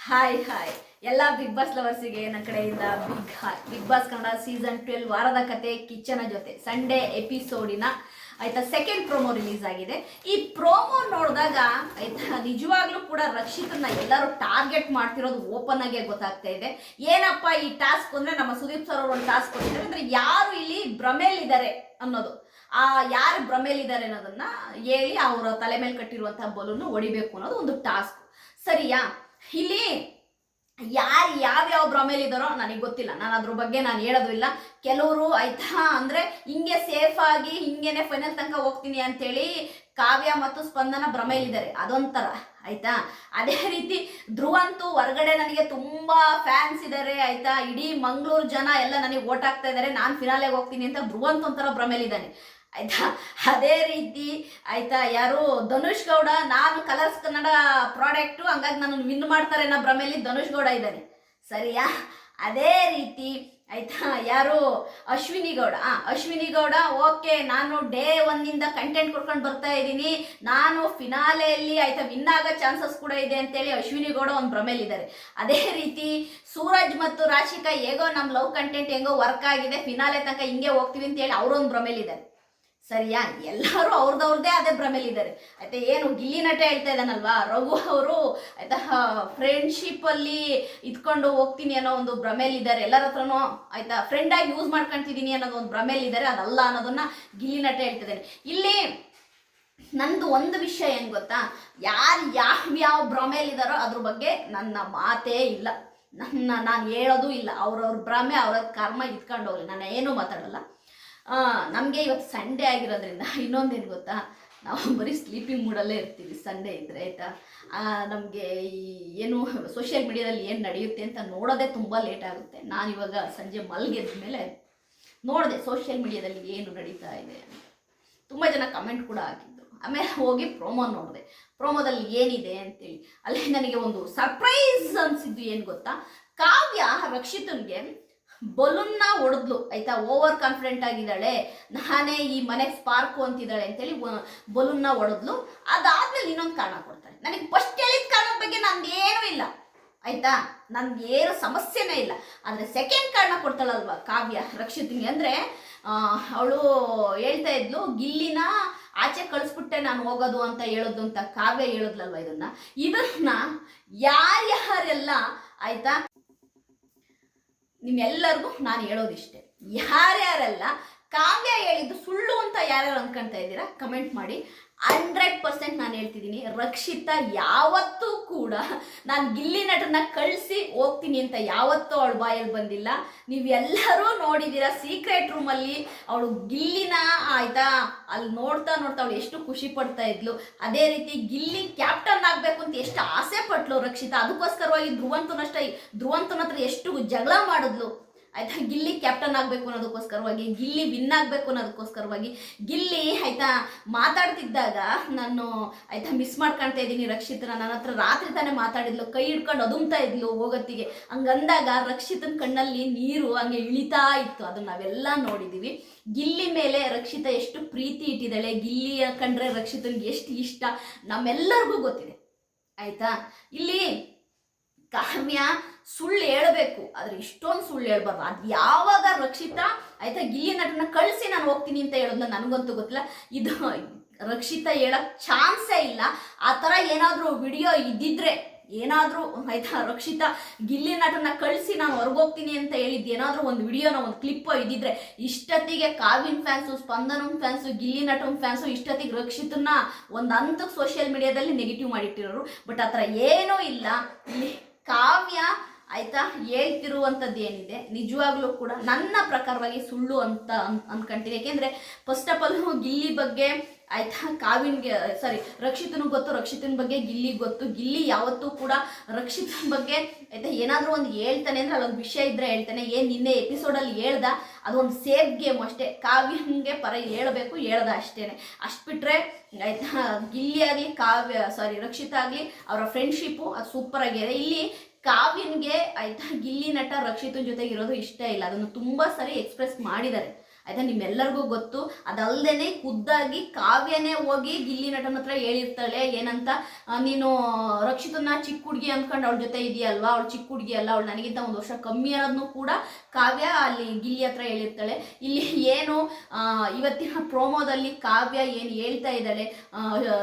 Hi hi ಎಲ್ಲ Bigg Boss ಲವರ್ಸಿಗೆ ನನ್ನ ಕಡೆಯಿಂದ big hi. Bigg Boss Kannada season 12 ವಾರದ ಕತೆ ಕಿಚ್ಚನ ಜೊತೆ ಸಂಡೇ ಎಪಿಸೋಡಿನ ಆಯ್ತಾ ಸೆಕೆಂಡ್ ಪ್ರೋಮೋ ರಿಲೀಸ್ ಆಗಿದೆ. ಈ ಪ್ರೋಮೋ ನೋಡಿದಾಗ ಆಯ್ತಾ ನಿಜವಾಗ್ಲೂ ಕೂಡ ರಕ್ಷಿತನ್ನ ಎಲ್ಲರೂ ಟಾರ್ಗೆಟ್ ಮಾಡ್ತಿರೋದು ಓಪನ್ ಆಗಿ ಗೊತ್ತಾಗ್ತಾ ಇದೆ. ಏನಪ್ಪ ಈ ಟಾಸ್ಕ್ ಅಂದ್ರೆ ನಮ್ಮ ಸುದೀಪ್ ಸರ್ ಅವರು ಒಂದು ಟಾಸ್ಕ್ ಕೊಟ್ಟಿದ್ದಾರೆ ಅಂದ್ರೆ ಯಾರು ಇಲ್ಲಿ ಭ್ರಮೇಲಿದ್ದಾರೆ ಅನ್ನೋದು, ಆ ಯಾರು ಭ್ರಮೇಲಿದ್ದಾರೆ ಅನ್ನೋದನ್ನ ಹೇಳಿ ಅವರ ತಲೆ ಮೇಲೆ ಕಟ್ಟಿರುವಂತಹ ಬಲೂನು ಹೊಡಿಬೇಕು ಅನ್ನೋದು ಒಂದು ಟಾಸ್ಕ್. ಸರಿಯಾ? ಇಲ್ಲಿ ಯಾರು ಯಾವ್ಯಾವ ಭ್ರಮೇಲಿದ್ದಾರೋ ನನಗೆ ಗೊತ್ತಿಲ್ಲ, ನಾನು ಅದ್ರ ಬಗ್ಗೆ ನಾನು ಹೇಳೋದು ಇಲ್ಲ. ಕೆಲವರು ಆಯ್ತಾ ಅಂದ್ರೆ ಹಿಂಗೆ ಸೇಫ್ ಆಗಿ ಹಿಂಗೇನೆ ಫೈನಲ್ ತನಕ ಹೋಗ್ತೀನಿ ಅಂತೇಳಿ ಕಾವ್ಯ ಮತ್ತು ಸ್ಪಂದನ ಭ್ರಮೇಲಿದ್ದಾರೆ, ಅದೊಂಥರ ಆಯ್ತಾ. ಅದೇ ರೀತಿ ಧ್ರುವಂತೂ ಹೊರಗಡೆ ನನಗೆ ತುಂಬಾ ಫ್ಯಾನ್ಸ್ ಇದ್ದಾರೆ ಆಯ್ತಾ, ಇಡೀ ಮಂಗಳೂರು ಜನ ಎಲ್ಲ ನನಗೆ ಓಟ್ ಹಾಕ್ತಾ ಇದ್ದಾರೆ, ನಾನು ಫಿನಾಲೆಗೆ ಹೋಗ್ತೀನಿ ಅಂತ ಧ್ರುವಂತ ಒಂಥರ ಭ್ರಮೇಲಿದ್ದಾನೆ ಆಯ್ತಾ. ಅದೇ ರೀತಿ ಆಯ್ತಾ ಯಾರು ಧನುಷ್ ಗೌಡ, ನಾನು ಕಲರ್ಸ್ ಕನ್ನಡ ಪ್ರಾಡಕ್ಟು ಹಂಗಾಗಿ ನಾನು ವಿನ್ ಮಾಡ್ತಾರೆ ಅನ್ನೋ ಭ್ರಮೇಲಿ ಧನುಷ್ ಗೌಡ ಇದ್ದಾನೆ, ಸರಿಯಾ. ಅದೇ ರೀತಿ ಆಯ್ತಾ ಯಾರು ಅಶ್ವಿನಿ ಗೌಡ ಓಕೆ ನಾನು ಡೇ 1 ಕಂಟೆಂಟ್ ಕೊಡ್ಕೊಂಡು ಬರ್ತಾ ಇದ್ದೀನಿ, ನಾನು ಫಿನಾಲೆಯಲ್ಲಿ ಆಯ್ತಾ ವಿನ್ ಆಗೋ ಚಾನ್ಸಸ್ ಕೂಡ ಇದೆ ಅಂತೇಳಿ ಅಶ್ವಿನಿ ಗೌಡ ಒಂದು ಭ್ರಮೇಲಿದ್ದಾರೆ. ಅದೇ ರೀತಿ ಸೂರಜ್ ಮತ್ತು ರಾಶಿಕಾ ಹೇಗೋ ನಮ್ಮ ಲವ್ ಕಂಟೆಂಟ್ ಹೆಂಗೋ ವರ್ಕ್ ಆಗಿದೆ, ಫಿನಾಲೆ ತನಕ ಹಿಂಗೆ ಹೋಗ್ತೀವಿ ಅಂತೇಳಿ ಅವರೊಂದು ಭ್ರಮೇಲಿದ್ದಾರೆ, ಸರಿಯಾ. ಎಲ್ಲರೂ ಅವ್ರದ್ದೇ ಅದೇ ಭ್ರಮೇಲಿದ್ದಾರೆ ಆಯ್ತಾ. ಏನು ಗಿಲ್ಲಿ ನಟ ಹೇಳ್ತಾ ಇದ್ದಾನಲ್ವಾ ರಘು ಅವರು ಆಯ್ತಾ, ಫ್ರೆಂಡ್ಶಿಪ್ ಅಲ್ಲಿ ಇದ್ಕೊಂಡು ಹೋಗ್ತೀನಿ ಅನ್ನೋ ಒಂದು ಭ್ರಮೇಲಿದ್ದಾರೆ, ಎಲ್ಲರ ಹತ್ರನೂ ಆಯ್ತಾ ಫ್ರೆಂಡ್ ಆಗಿ ಯೂಸ್ ಮಾಡ್ಕೊಂತಿದ್ದೀನಿ ಅನ್ನೋದು ಒಂದು ಭ್ರಮೇಲಿದ್ದಾರೆ, ಅದಲ್ಲ ಅನ್ನೋದನ್ನ ಗಿಲ್ಲಿ ನಟ ಹೇಳ್ತಿದ್ದಾನೆ. ಇಲ್ಲಿ ನಂದು ಒಂದು ವಿಷಯ ಏನು ಗೊತ್ತಾ, ಯಾರು ಯಾವ ಭ್ರಮೇಲಿದ್ದಾರೋ ಅದ್ರ ಬಗ್ಗೆ ನನ್ನ ಮಾತೇ ಇಲ್ಲ, ನಾನು ಹೇಳೋದು ಇಲ್ಲ. ಅವ್ರವ್ರ ಭ್ರಮೆ ಅವ್ರವ್ರ ಕರ್ಮ ಇದ್ಕೊಂಡು ಹೋಗ್ಲಿ, ನಾನು ಏನೂ ಮಾತಾಡಲ್ಲ. ನಮಗೆ ಇವತ್ತು ಸಂಡೇ ಆಗಿರೋದ್ರಿಂದ ಇನ್ನೊಂದೇನು ಗೊತ್ತಾ, ನಾವು ಬರೀ ಸ್ಲೀಪಿಂಗ್ ಮೂಡಲ್ಲೇ ಇರ್ತೀವಿ ಸಂಡೇ ಇದ್ದರೆ ಆಯಿತಾ. ನಮಗೆ ಈ ಏನು ಸೋಷಿಯಲ್ ಮೀಡಿಯಾದಲ್ಲಿ ಏನು ನಡೆಯುತ್ತೆ ಅಂತ ನೋಡೋದೇ ತುಂಬ ಲೇಟ್ ಆಗುತ್ತೆ. ನಾನಿವಾಗ ಸಂಜೆ ಮಲಗಿದ ಮೇಲೆ ನೋಡಿದೆ ಸೋಷಿಯಲ್ ಮೀಡಿಯಾದಲ್ಲಿ ಏನು ನಡೀತಾ ಇದೆ ಅಂತ, ತುಂಬ ಜನ ಕಮೆಂಟ್ ಕೂಡ ಹಾಕಿದ್ರು. ಆಮೇಲೆ ಹೋಗಿ ಪ್ರೋಮೋ ನೋಡಿದೆ, ಪ್ರೋಮೋದಲ್ಲಿ ಏನಿದೆ ಅಂತೇಳಿ. ಅಲ್ಲಿ ನನಗೆ ಒಂದು ಸರ್ಪ್ರೈಸ್ ಅನಿಸಿದ್ದು ಏನು ಗೊತ್ತಾ, ಕಾವ್ಯ ರಕ್ಷಿತನ್ಗೆ ಬಲೂನ್ನ ಹೊಡೆದ್ಲು ಆಯ್ತಾ, ಓವರ್ ಕಾನ್ಫಿಡೆಂಟ್ ಆಗಿದ್ದಾಳೆ, ನಾನೇ ಈ ಮನೆಗೆ ಸ್ಪಾರ್ಕು ಅಂತಿದ್ದಾಳೆ ಅಂತೇಳಿ ಬಲೂನ್ನ ಹೊಡೆದ್ಲು. ಅದಾದ್ಮೇಲೆ ಇನ್ನೊಂದು ಕಾರಣ ಕೊಡ್ತಾರೆ. ನನಗೆ ಫಸ್ಟ್ ಹೇಳಿದ ಕಾರಣದ ಬಗ್ಗೆ ನಂದೇನೂ ಇಲ್ಲ ಆಯ್ತಾ, ನನ್ಗೇನು ಸಮಸ್ಯೆನೇ ಇಲ್ಲ. ಆದರೆ ಸೆಕೆಂಡ್ ಕಾರಣ ಕೊಡ್ತಾಳಲ್ವ ಕಾವ್ಯ ರಕ್ಷಿತಿಗೆ, ಅಂದರೆ ಅವಳು ಹೇಳ್ತಾ ಇದ್ಲು ಗಿಲ್ಲಿನ ಆಚೆ ಕಳಿಸ್ಬಿಟ್ಟೆ ನಾನು ಹೋಗೋದು ಅಂತ ಹೇಳೋದು ಅಂತ ಕಾವ್ಯ ಹೇಳಿದ್ಲಲ್ವ. ಇದನ್ನ ಯಾರ್ಯಾರೆಲ್ಲ ಆಯ್ತಾ, ನಿಮ್ಮೆಲ್ಲರಿಗೂ ನಾನು ಹೇಳೋದಿಷ್ಟೇ, ಯಾರ್ಯಾರೆಲ್ಲ ಕಾವ್ಯ ಹೇಳಿದ್ದು ಸುಳ್ಳು ಅಂತ ಯಾರ್ಯಾರು ಅಂದ್ಕೊಳ್ತಾ ಇದ್ದೀರಾ ಕಮೆಂಟ್ ಮಾಡಿ. 100% ನಾನು ಹೇಳ್ತಿದ್ದೀನಿ, ರಕ್ಷಿತಾ ಯಾವತ್ತೂ ಕೂಡ ನಾನು ಗಿಲ್ಲಿ ನಟನ ಕಳಿಸಿ ಹೋಗ್ತೀನಿ ಅಂತ ಯಾವತ್ತೂ ಅವಳು ಬಾಯಲ್ಲಿ ಬಂದಿಲ್ಲ. ನೀವೆಲ್ಲರೂ ನೋಡಿದ್ದೀರಾ ಸೀಕ್ರೆಟ್ ರೂಮಲ್ಲಿ ಅವಳು ಗಿಲ್ಲಿನ ಆಯ್ತಾ ಅಲ್ಲಿ ನೋಡ್ತಾ ಅವಳು ಎಷ್ಟು ಖುಷಿ ಪಡ್ತಾ ಇದ್ಲು. ಅದೇ ರೀತಿ ಗಿಲ್ಲಿ ಕ್ಯಾಪ್ಟನ್ ಆಗಬೇಕು ಅಂತ ಎಷ್ಟು ಆಸೆ ಪಟ್ಲು ರಕ್ಷಿತಾ, ಅದಕ್ಕೋಸ್ಕರವಾಗಿ ಧ್ರುವಂತನ ಹತ್ರ ಎಷ್ಟು ಜಗಳ ಮಾಡಿದ್ಲು ಆಯ್ತಾ. ಗಿಲ್ಲಿ ಕ್ಯಾಪ್ಟನ್ ಆಗಬೇಕು ಅನ್ನೋದಕ್ಕೋಸ್ಕರವಾಗಿ, ಗಿಲ್ಲಿ ವಿನ್ ಆಗಬೇಕು ಅನ್ನೋದಕ್ಕೋಸ್ಕರವಾಗಿ. ಗಿಲ್ಲಿ ಆಯ್ತಾ ಮಾತಾಡ್ತಿದ್ದಾಗ ನಾನು ಆಯ್ತಾ ಮಿಸ್ ಮಾಡ್ಕೊಳ್ತಾ ಇದ್ದೀನಿ ರಕ್ಷಿತನ, ನನ್ನ ಹತ್ರ ರಾತ್ರಿ ತಾನೇ ಮಾತಾಡಿದ್ಲು, ಕೈ ಹಿಡ್ಕೊಂಡು ಅದುಮ್ತಾ ಇದ್ಲು ಹೋಗೋತ್ತಿಗೆ, ಹಂಗಂದಾಗ ರಕ್ಷಿತನ ಕಣ್ಣಲ್ಲಿ ನೀರು ಹಂಗೆ ಇಳಿತಾ ಇತ್ತು, ಅದನ್ನ ನಾವೆಲ್ಲ ನೋಡಿದ್ದೀವಿ. ಗಿಲ್ಲಿ ಮೇಲೆ ರಕ್ಷಿತಾ ಎಷ್ಟು ಪ್ರೀತಿ ಇಟ್ಟಿದ್ದಾಳೆ, ಗಿಲ್ಲಿಯ ಕಂಡ್ರೆ ರಕ್ಷಿತನಿಗೆ ಎಷ್ಟು ಇಷ್ಟ ನಮ್ಮೆಲ್ಲರಿಗೂ ಗೊತ್ತಿದೆ ಆಯ್ತಾ. ಇಲ್ಲಿ ಕಾವ್ಯ ಸುಳ್ಳು ಹೇಳಬೇಕು, ಆದ್ರೆ ಇಷ್ಟೊಂದು ಸುಳ್ಳು ಹೇಳ್ಬಾರ್ದು. ಅದು ಯಾವಾಗ ರಕ್ಷಿತಾ ಆಯ್ತಾ ಗಿಲ್ಲಿ ನಟನ ಕಳಿಸಿ ನಾನು ಹೋಗ್ತೀನಿ ಅಂತ ಹೇಳೋದನ್ನ ನನಗಂತೂ ಗೊತ್ತಿಲ್ಲ. ಇದು ರಕ್ಷಿತಾ ಹೇಳಕ್ ಚಾನ್ಸೇ ಇಲ್ಲ. ಆ ಥರ ಏನಾದರೂ ವಿಡಿಯೋ ಇದ್ದಿದ್ರೆ, ಏನಾದರೂ ಆಯ್ತಾ ರಕ್ಷಿತಾ ಗಿಲ್ಲಿ ನಟನ ಕಳಿಸಿ ನಾನು ಹೊರಗೋಗ್ತೀನಿ ಅಂತ ಹೇಳಿದ್ದು ಏನಾದರೂ ಒಂದು ವಿಡಿಯೋನ ಒಂದು ಕ್ಲಿಪ್ಪೋ ಇದ್ದಿದ್ರೆ, ಇಷ್ಟೊತ್ತಿಗೆ ಕಾವ್ಯನ್ ಫ್ಯಾನ್ಸು, ಸ್ಪಂದನನ್ ಫ್ಯಾನ್ಸು, ಗಿಲ್ಲಿ ನಟನ್ ಫ್ಯಾನ್ಸು ಇಷ್ಟೊತ್ತಿಗೆ ರಕ್ಷಿತನ್ನ ಒಂದು ಹಂತಕ್ಕೆ ಸೋಷಿಯಲ್ ಮೀಡಿಯಾದಲ್ಲಿ ನೆಗೆಟಿವ್ ಮಾಡಿಟ್ಟಿರೋರು. ಬಟ್ ಆ ಥರ ಏನೂ ಇಲ್ಲ. ಇಲ್ಲಿ ಕಾವ್ಯ ಆಯ್ತಾ ಹೇಳ್ತಿರುವಂಥದ್ದು ಏನಿದೆ ನಿಜವಾಗ್ಲೂ ಕೂಡ ನನ್ನ ಪ್ರಕಾರವಾಗಿ ಸುಳ್ಳು ಅಂತ ಅನ್ಕೊಂತೀನಿ. ಯಾಕೆಂದರೆ ಫಸ್ಟ್ ಆಫ್ ಆಲ್ ಗಿಲ್ಲಿ ಬಗ್ಗೆ ಆಯ್ತಾ ರಕ್ಷಿತನಿಗೆ ಗೊತ್ತು, ರಕ್ಷಿತನ ಬಗ್ಗೆ ಗಿಲ್ಲಿಗೆ ಗೊತ್ತು. ಗಿಲ್ಲಿ ಯಾವತ್ತೂ ಕೂಡ ರಕ್ಷಿತನ ಬಗ್ಗೆ ಆಯ್ತಾ ಏನಾದರೂ ಒಂದು ಹೇಳ್ತಾನೆ ಅಂದರೆ ಅಲ್ಲೊಂದು ವಿಷಯ ಇದ್ದರೆ ಹೇಳ್ತಾನೆ. ಏನು ನಿನ್ನೆ ಎಪಿಸೋಡಲ್ಲಿ ಹೇಳ್ದ ಅದೊಂದು ಸೇಫ್ ಗೇಮ್ ಅಷ್ಟೇ, ಕಾವ್ಯನಿಗೆ ಪರ ಹೇಳ್ಬೇಕು ಹೇಳ್ದ ಅಷ್ಟೇ. ಅಷ್ಟು ಬಿಟ್ಟರೆ ಆಯ್ತಾ ಗಿಲ್ಲಿ ಆಗಲಿ ರಕ್ಷಿತಾ ಆಗಲಿ ಅವರ ಫ್ರೆಂಡ್ಶಿಪ್ಪು ಅದು ಸೂಪರ್ ಆಗಿದೆ. ಇಲ್ಲಿ ಕಾವ್ಯನ್ಗೆ ಆಯ್ತಾ ಗಿಲ್ಲಿ ನಟ ರಕ್ಷಿತನ ಜೊತೆಗಿರೋದು ಇಷ್ಟ ಇಲ್ಲ, ಅದನ್ನು ತುಂಬ ಸರಿ ಎಕ್ಸ್ಪ್ರೆಸ್ ಮಾಡಿದ್ದಾರೆ ಆಯ್ತಾ. ನಿಮ್ಮೆಲ್ಲರಿಗೂ ಗೊತ್ತು. ಅದಲ್ಲದೆ ಖುದ್ದಾಗಿ ಕಾವ್ಯನೇ ಹೋಗಿ ಗಿಲ್ಲಿ ನಟನ ಹತ್ರ ಹೇಳಿರ್ತಾಳೆ ಏನಂತ, ನೀನು ರಕ್ಷಿತನ ಚಿಕ್ಕ ಹುಡುಗಿ ಅಂದ್ಕೊಂಡು ಅವಳ ಜೊತೆ ಇದೆಯಲ್ವಾ, ಅವಳು ಚಿಕ್ಕ ಹುಡುಗಿ ಅಲ್ಲ, ಅವಳು ನನಗಿಂತ 1 ವರ್ಷ ಕಮ್ಮಿ ಅನ್ನೋದನ್ನು ಕೂಡ ಕಾವ್ಯ ಅಲ್ಲಿ ಗಿಲ್ಲಿ ಹತ್ರ ಹೇಳಿರ್ತಾಳೆ. ಇಲ್ಲಿ ಏನು ಇವತ್ತಿನ ಪ್ರೋಮೋದಲ್ಲಿ ಕಾವ್ಯ ಏನು ಹೇಳ್ತಾ ಇದ್ದಾಳೆ,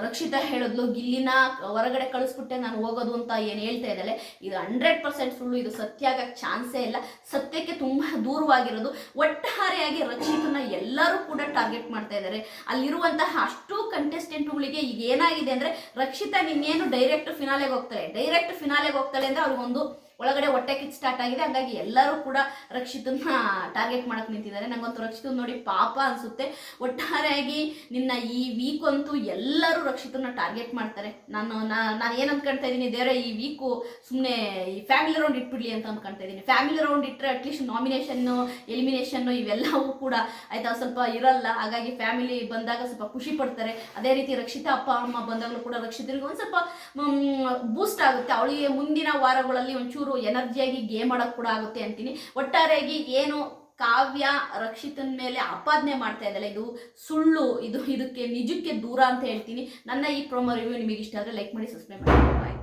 ರಕ್ಷಿತಾ ಹೇಳಿದ್ಲು ಗಿಲ್ಲಿನ ಹೊರಗಡೆ ಕಳಿಸ್ಬಿಟ್ಟೆ ನಾನು ಹೋಗೋದು ಅಂತ ಏನು ಹೇಳ್ತಾ ಇದ್ದಾಳೆ, ಇದು 100% ಸುಳ್ಳು. ಇದು ಸತ್ಯ ಆಗಕ್ಕೆ ಚಾನ್ಸೇ ಇಲ್ಲ. ಸತ್ಯಕ್ಕೆ ತುಂಬ ದೂರವಾಗಿರೋದು. ಒಟ್ಟಾರೆಯಾಗಿ ರಕ್ಷಿತನ ಎಲ್ಲರೂ ಕೂಡ ಟಾರ್ಗೆಟ್ ಮಾಡ್ತಾ ಇದ್ದಾರೆ. ಅಲ್ಲಿರುವಂತಹ ಅಷ್ಟು ಕಂಟೆಸ್ಟೆಂಟ್ಗಳಿಗೆ ಈಗ ಏನಾಗಿದೆ ಅಂದರೆ, ರಕ್ಷಿತಾ ನಿನ್ನೇನು ಡೈರೆಕ್ಟ್ ಫಿನಾಲೆಗೆ ಹೋಗ್ತಾಳೆ ಅಂದರೆ ಅವ್ರಿಗೊಂದು ಒಳಗಡೆ ಹೊಟ್ಟೆ ಕಿಚ್ಚು ಸ್ಟಾರ್ಟ್ ಆಗಿದೆ. ಹಾಗಾಗಿ ಎಲ್ಲರೂ ಕೂಡ ರಕ್ಷಿತನ್ನ ಟಾರ್ಗೆಟ್ ಮಾಡಕ್ಕೆ ನಿಂತಿದ್ದಾರೆ. ನಂಗಂತೂ ರಕ್ಷಿತನ ನೋಡಿ ಪಾಪ ಅನಿಸುತ್ತೆ. ಒಟ್ಟಾರೆಯಾಗಿ ನಿನ್ನ ಈ ವೀಕ್ ಅಂತೂ ಎಲ್ಲರೂ ರಕ್ಷಿತನ ಟಾರ್ಗೆಟ್ ಮಾಡ್ತಾರೆ. ನಾನು ಏನು ಅಂದ್ಕೊಳ್ತಾ ಇದ್ದೀನಿ, ದೇವರೇ ಈ ವೀಕು ಸುಮ್ಮನೆ ಈ ಫ್ಯಾಮಿಲಿ ರೌಂಡ್ ಇಟ್ಬಿಡ್ಲಿ ಅಂತ ಅಂದ್ಕೊಳ್ತಾ ಇದ್ದೀನಿ. ಫ್ಯಾಮಿಲಿ ರೌಂಡ್ ಇಟ್ಟರೆ ಅಟ್ಲೀಸ್ಟ್ ನಾಮಿನೇಷನ್ನು, ಎಲಿಮಿನೇಷನ್ನು ಇವೆಲ್ಲವೂ ಕೂಡ ಆಯ್ತಾ ಸ್ವಲ್ಪ ಇರಲ್ಲ. ಹಾಗಾಗಿ ಫ್ಯಾಮಿಲಿ ಬಂದಾಗ ಸ್ವಲ್ಪ ಖುಷಿ ಪಡ್ತಾರೆ. ಅದೇ ರೀತಿ ರಕ್ಷಿತಾ ಅಪ್ಪ ಅಮ್ಮ ಬಂದಾಗಲೂ ಕೂಡ ರಕ್ಷಿತನಿಗೆ ಒಂದು ಸ್ವಲ್ಪ ಬೂಸ್ಟ್ ಆಗುತ್ತೆ. ಅವಳಿಗೆ ಮುಂದಿನ ವಾರಗಳಲ್ಲಿ ಒಂಚೂರು ಎನರ್ಜಿಯಾಗಿ ಗೇಮ್ ಆಡೋಕ್ಕೆ ಕೂಡ ಆಗುತ್ತೆ ಅಂತೀನಿ. ಒಟ್ಟಾರೆಯಾಗಿ ಏನು ಕಾವ್ಯ ರಕ್ಷಿತನ ಮೇಲೆ ಆಪಾದನೆ ಮಾಡ್ತಾ ಇದ್ದಾಳೆ, ಇದು ಸುಳ್ಳು. ಇದಕ್ಕೆ ನಿಜಕ್ಕೆ ದೂರ ಅಂತ ಹೇಳ್ತೀನಿ. ನನ್ನ ಈ ಪ್ರೋಮೋ ರಿವ್ಯೂ ನಿಮಗೆ ಇಷ್ಟ ಆದರೆ ಲೈಕ್ ಮಾಡಿ, ಸಬ್ಸ್ಕ್ರೈಬ್ ಮಾಡಿ. ಬಾಯ್.